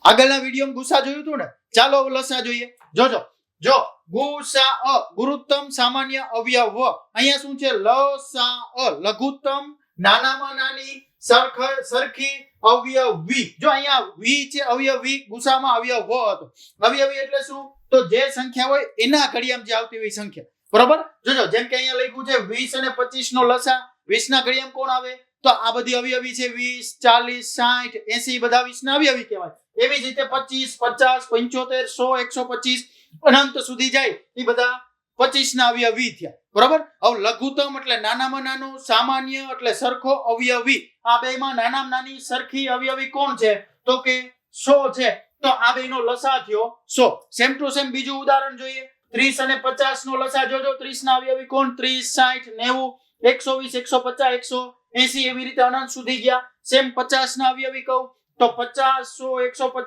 આગળના વિડીયોમાં ગુસા જોયું હતું ને, ચાલો લસા જોઈએ. જોજો, જો ગુસા ગુરુત્તમ સામાન્ય અવયવ, અહીંયા શું છે? લસા લઘુત્તમ નાનામાં નાની સરખી અવયવી. જો અહીંયા વી છે અવયવી, ગુસામાં અવયવ હતો. અવયવી એટલે શું? તો જે સંખ્યા હોય એના ઘડિયામાં જે આવતી હોય સંખ્યા, બરોબર. જોજો, જેમ કે અહીંયા લખ્યું છે 20 અને 25 નો લસા. 20 ના ઘડિયામાં કોણ આવે? તો આ બધી અવયવી છે. 20, 40, 60, 80 બધા 20 ના અવયવી કહેવાય. એવી જ રીતે 25, 50, 75, 100, 125 અનંત સુધી જાય, એ બધા 25 ના અવયવી થયા, બરોબર. હવે લઘુત્તમ એટલે નાનામાં નાનું, સામાન્ય એટલે સરખો અવયવી. આ બેમાં નાનામાં નાની સરખી અવયવી કોણ છે? તો કે 100 છે. તો આ બેનો લસા થયો 100. સેમ ટુ સેમ બીજું ઉદાહરણ જોઈએ. 30 અને 50 નો લસા જોજો. 30 ના અવયવી કોણ? 30, 60, 90, 120, 150, 180 એવી રીતે અનંત સુધી ગયા. સેમ 50 ના અવયવી કહું તો 50, 100, 150